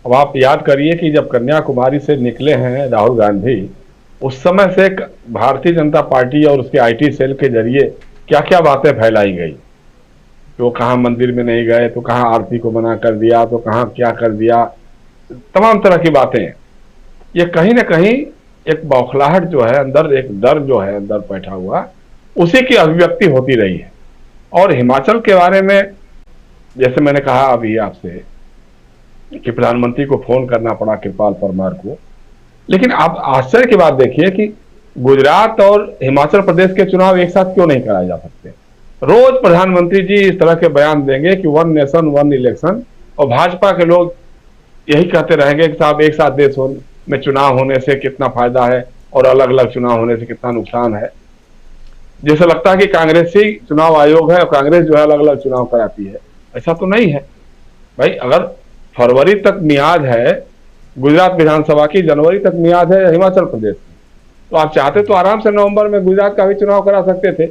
अब आप याद करिए कि जब कन्याकुमारी से निकले हैं राहुल गांधी, उस समय से भारतीय जनता पार्टी और उसके आईटी सेल के जरिए क्या क्या बातें फैलाई गई कि वो कहाँ मंदिर में नहीं गए, तो कहाँ आरती को मना कर दिया, तो कहाँ क्या कर दिया, तमाम तरह की बातें। ये कहीं ना कहीं एक बौखलाहट जो है अंदर, एक डर जो है अंदर बैठा हुआ, उसी की अभिव्यक्ति होती रही है। और हिमाचल के बारे में जैसे मैंने कहा अभी आपसे कि प्रधानमंत्री को फोन करना पड़ा कृपाल परमार को, लेकिन आप आश्चर्य की बात देखिए कि गुजरात और हिमाचल प्रदेश के चुनाव एक साथ क्यों नहीं कराए जा सकते। रोज प्रधानमंत्री जी इस तरह के बयान देंगे कि वन नेशन वन इलेक्शन, और भाजपा के लोग यही कहते रहेंगे कि साहब एक साथ देश में चुनाव होने से कितना फायदा है और अलग अलग चुनाव होने से कितना नुकसान है। जैसे लगता है कि कांग्रेसी चुनाव आयोग है और कांग्रेस जो है अलग अलग चुनाव कराती है। ऐसा तो नहीं है भाई। अगर फरवरी तक मियाद है गुजरात विधानसभा की, जनवरी तक मियाद है हिमाचल प्रदेश की, तो आप चाहते तो आराम से नवंबर में गुजरात का भी चुनाव करा सकते थे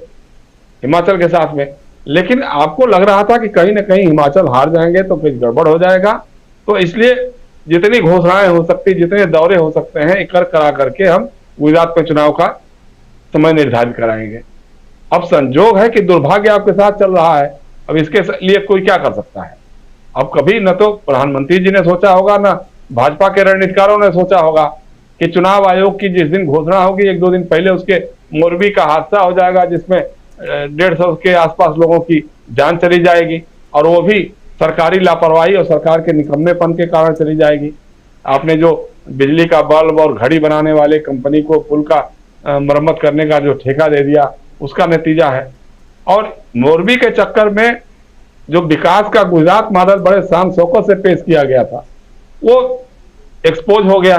हिमाचल के साथ में। लेकिन आपको लग रहा था कि कहीं ना कहीं हिमाचल हार जाएंगे तो कुछ गड़बड़ हो जाएगा, तो इसलिए जितनी घोषणाएं हो सकती, जितने दौरे हो सकते हैं कर करा करके हम गुजरात में चुनाव का समय निर्धारित कराएंगे। अब संजोग है कि दुर्भाग्य आपके साथ चल रहा है। अब इसके लिए कोई क्या कर सकता है। अब कभी न तो प्रधानमंत्री जी ने सोचा होगा, न भाजपा के रणनीतिकारों ने सोचा होगा कि चुनाव आयोग की जिस दिन घोषणा होगी एक दो दिन पहले उसके मोरबी का हादसा हो जाएगा जिसमें 150 के आसपास लोगों की जान चली जाएगी, और वो भी सरकारी लापरवाही और सरकार के निकम्मेपन के कारण चली जाएगी। आपने जो बिजली का बल्ब और घड़ी बनाने वाले कंपनी को पुल का मरम्मत करने का जो ठेका दे दिया, उसका नतीजा है। और मोरबी के चक्कर में जो विकास का गुजरात मॉडल बड़े शान शौकत से पेश किया गया था, वो एक्सपोज हो गया।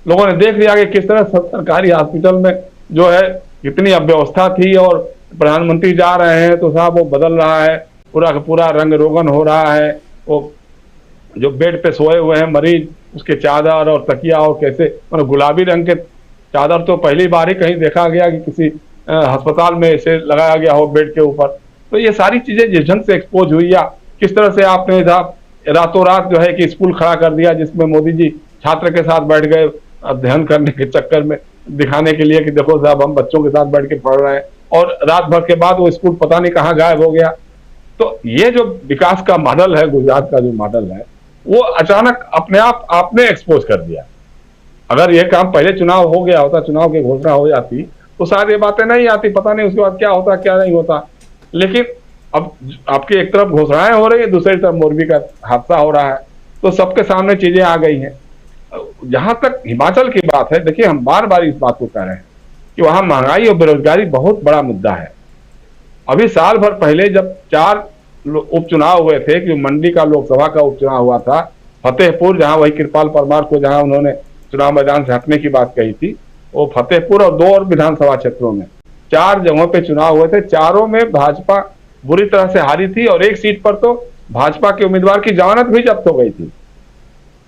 लोगों ने देख लिया कि किस तरह सरकारी हॉस्पिटल में जो है कितनी अव्यवस्था थी, और प्रधानमंत्री जा रहे हैं तो साहब वो बदल रहा है, पूरा का पूरा रंग रोगन हो रहा है। वो जो बेड पे सोए हुए हैं मरीज, उसके चादर और तकिया, और कैसे मतलब गुलाबी रंग के चादर तो पहली बार ही कहीं देखा गया कि किसी अस्पताल में इसे लगाया गया हो बेड के ऊपर। तो ये सारी चीजें जिस ढंग से एक्सपोज हुई, या किस तरह से आपने रातों रात जो है कि स्कूल खड़ा कर दिया जिसमें मोदी जी छात्र के साथ बैठ गए अध्ययन करने के चक्कर में, दिखाने के लिए कि देखो साहब हम बच्चों के साथ बैठ के पढ़ रहे हैं, और रात भर के बाद वो स्कूल पता नहीं कहाँ गायब हो गया। तो ये जो विकास का मॉडल है, गुजरात का जो मॉडल है, वो अचानक अपने आप आपने एक्सपोज कर दिया। अगर ये काम पहले चुनाव हो गया होता, चुनाव की घोषणा हो जाती, तो शायद ये बातें नहीं आती, पता नहीं उसके बाद क्या होता क्या नहीं होता। लेकिन अब आपकी एक तरफ घोषणाएं हो रही है, दूसरी तरफ मोरबी का हादसा हो रहा है, तो सबके सामने चीजें आ गई हैं। जहां तक हिमाचल की बात है, देखिए हम बार बार इस बात को कह रहे हैं कि वहां महंगाई और बेरोजगारी बहुत बड़ा मुद्दा है। अभी साल भर पहले जब 4 उपचुनाव हुए थे, कि मंडी का लोकसभा का उपचुनाव हुआ था, फतेहपुर जहां वही कृपाल परमार को जहां उन्होंने चुनाव मैदान से हटने की बात कही थी, वो फतेहपुर और 2 और विधानसभा क्षेत्रों में 4 जगहों पे चुनाव हुए थे। चारों में भाजपा बुरी तरह से हारी थी, और एक सीट पर तो भाजपा के उम्मीदवार की जमानत भी जब्त हो गई थी।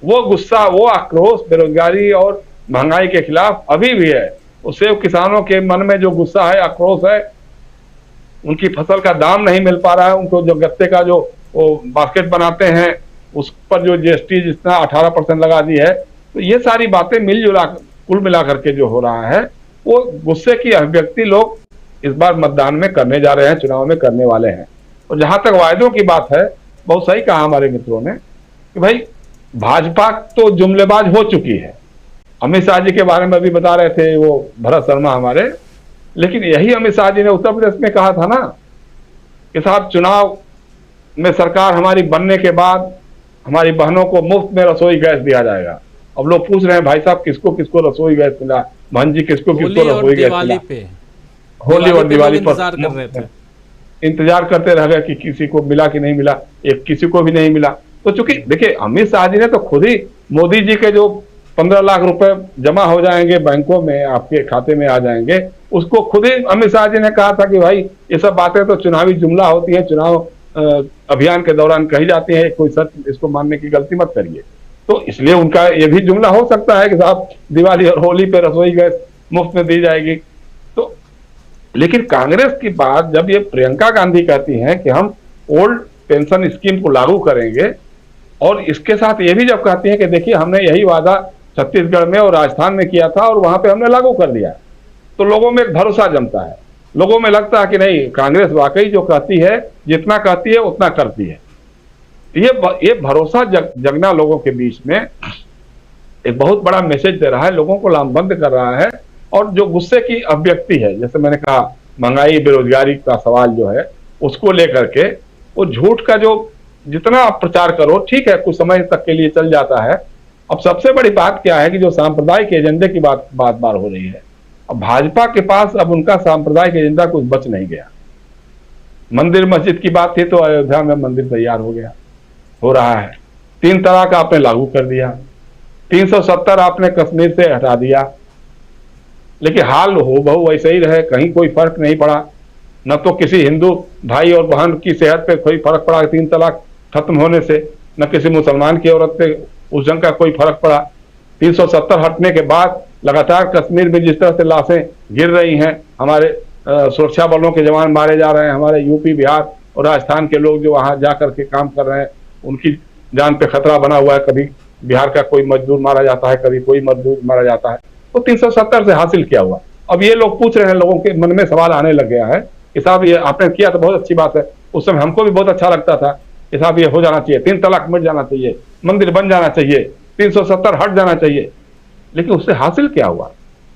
वो गुस्सा, वो आक्रोश बेरोजगारी और महंगाई के खिलाफ अभी भी है। उससे किसानों के मन में जो गुस्सा है, आक्रोश है, उनकी फसल का दाम नहीं मिल पा रहा है, उनको जो गत्ते का जो वो बास्केट बनाते हैं उस पर जो जीएसटी जितना 18% लगा दी है, तो ये सारी बातें मिलजुला कुल मिलाकर के जो हो रहा है, वो गुस्से की अभिव्यक्ति लोग इस बार मतदान में करने जा रहे हैं, चुनाव में करने वाले हैं। और जहां तक वायदों की बात है, बहुत सही कहा हमारे मित्रों ने कि भाई भाजपा तो जुमलेबाज हो चुकी है। अमित शाह जी के बारे में भी बता रहे थे वो भरत शर्मा हमारे, लेकिन यही अमित शाह जी ने उत्तर प्रदेश में कहा था ना कि साहब चुनाव में सरकार हमारी बनने के बाद हमारी बहनों को मुफ्त में रसोई गैस दिया जाएगा। अब लोग पूछ रहे हैं भाई साहब किसको किसको रसोई गैस मिला, बहन जी किसको किसको रसोई गैस मिला। होली और दिवाली पर इंतजार करते रह गए कि किसी को मिला कि नहीं मिला, एक किसी को भी नहीं मिला। तो चूंकि देखिए अमित शाह जी ने तो खुद ही मोदी जी के जो 15 लाख रुपए जमा हो जाएंगे बैंकों में, आपके खाते में आ जाएंगे, उसको खुद ही अमित शाह जी ने कहा था कि भाई ये सब बातें तो चुनावी जुमला होती है, चुनाव अभियान के दौरान कही जाती है, कोई सच इसको मानने की गलती मत करिए। तो इसलिए उनका ये भी जुमला हो सकता है कि साहब दिवाली और होली पे रसोई गैस मुफ्त में दी जाएगी। तो लेकिन कांग्रेस की बात जब ये प्रियंका गांधी कहती हैं कि हम ओल्ड पेंशन स्कीम को लागू करेंगे और इसके साथ ये भी जब कहती है कि देखिए हमने यही वादा छत्तीसगढ़ में और राजस्थान में किया था और वहां पे हमने लागू कर दिया, तो लोगों में एक भरोसा जमता है। लोगों में लगता है कि नहीं, कांग्रेस वाकई जो कहती है, जितना कहती है उतना करती है। ये भरोसा जगना लोगों के बीच में एक बहुत बड़ा मैसेज दे रहा है, लोगों को लामबंद कर रहा है। और जो गुस्से की अभिव्यक्ति है, जैसे मैंने कहा महंगाई बेरोजगारी का सवाल जो है उसको लेकर के, वो झूठ का जो जितना आप प्रचार करो ठीक है, कुछ समय तक के लिए चल जाता है। अब सबसे बड़ी बात क्या है कि जो सांप्रदायिक एजेंडे की बात बार हो रही है, अब भाजपा के पास अब उनका सांप्रदायिक एजेंडा कुछ बच नहीं गया। मंदिर मस्जिद की बात थी तो अयोध्या में मंदिर तैयार हो रहा है। 3 तलाक आपने लागू कर दिया, 370 आपने कश्मीर से हटा दिया, लेकिन हाल हो बहु वैसे ही रहे, कहीं कोई फर्क नहीं पड़ा। न तो किसी हिंदू भाई और बहन की सेहत पे कोई फर्क पड़ा 3 तलाक खत्म होने से, न किसी मुसलमान की औरत पे उस जंग का कोई फर्क पड़ा। 370 हटने के बाद लगातार कश्मीर में जिस तरह से लाशें गिर रही हैं, हमारे सुरक्षा बलों के जवान मारे जा रहे हैं, हमारे यूपी बिहार और राजस्थान के लोग जो वहां जा करके काम कर रहे हैं उनकी जान पे खतरा बना हुआ है। कभी बिहार का कोई मजदूर मारा जाता है, कभी कोई मजदूर मारा जाता है। तो 370 से हासिल किया हुआ। अब ये लोग पूछ रहे हैं, लोगों के मन में सवाल आने लग गया है कि साहब ये आपने किया तो बहुत अच्छी बात है, उस समय हमको भी बहुत अच्छा लगता था कि साहब ये हो जाना चाहिए, 3 तलाक मिट जाना चाहिए, मंदिर बन जाना चाहिए, 370 हट जाना चाहिए, लेकिन उससे हासिल क्या हुआ?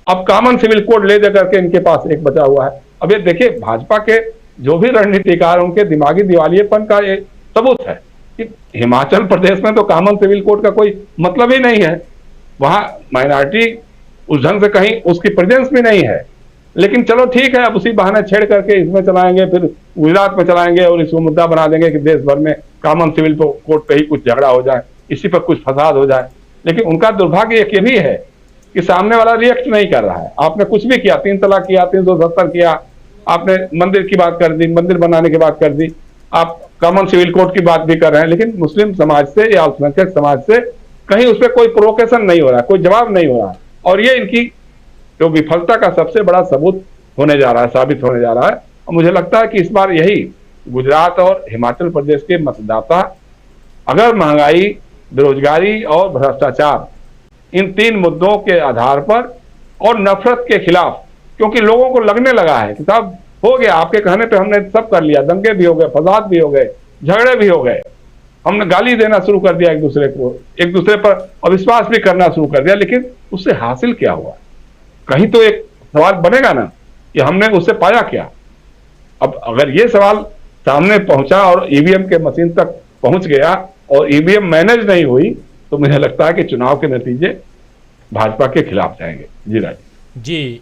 अब कॉमन सिविल कोड ले दे करके इनके पास एक बचा हुआ है। अब ये देखिए, भाजपा के जो भी रणनीतिकार उनके दिमागी दिवालियेपन का एक सबूत है कि हिमाचल प्रदेश में तो कॉमन सिविल कोड का कोई मतलब ही नहीं है। वहां माइनॉरिटी उस ढंग से कहीं उसकी प्रेजेंस भी नहीं है, लेकिन चलो ठीक है, अब उसी बहाने छेड़ करके इसमें चलाएंगे, फिर गुजरात में चलाएंगे और इसको मुद्दा बना देंगे कि देश भर में कॉमन सिविल कोड पे ही कुछ झगड़ा हो जाए, इसी पर कुछ फसाद हो जाए। लेकिन उनका दुर्भाग्य एक ये भी है कि सामने वाला रिएक्ट नहीं कर रहा है। आपने कुछ भी किया, 3 तलाक किया, 370 किया, आपने मंदिर की बात कर दी, मंदिर बनाने की बात कर दी, आप कॉमन सिविल कोड की बात भी कर रहे हैं, लेकिन मुस्लिम समाज से या अल्पसंख्यक समाज से कहीं उस पर कोई प्रोवोकेशन नहीं हो रहा है, कोई जवाब नहीं हो रहा है। और ये इनकी जो विफलता का सबसे बड़ा सबूत होने जा रहा है, साबित होने जा रहा है। और मुझे लगता है कि इस बार यही गुजरात और हिमाचल प्रदेश के मतदाता अगर महंगाई, बेरोजगारी और भ्रष्टाचार, इन 3 मुद्दों के आधार पर और नफरत के खिलाफ, क्योंकि लोगों को लगने लगा है कि साहब हो गया, आपके कहने पे हमने सब कर लिया, दंगे भी हो गए, फसाद भी हो गए, झगड़े भी हो गए, हमने गाली देना शुरू कर दिया एक दूसरे को, एक दूसरे पर अविश्वास भी करना शुरू कर दिया, लेकिन उससे हासिल क्या हुआ? कहीं तो एक सवाल बनेगा ना कि हमने उससे पाया क्या। अब अगर ये सवाल सामने पहुंचा और ईवीएम के मशीन तक पहुंच गया और ईवीएम मैनेज नहीं हुई, तो मुझे लगता है कि चुनाव के नतीजे भाजपा के खिलाफ जाएंगे। जी राज जी।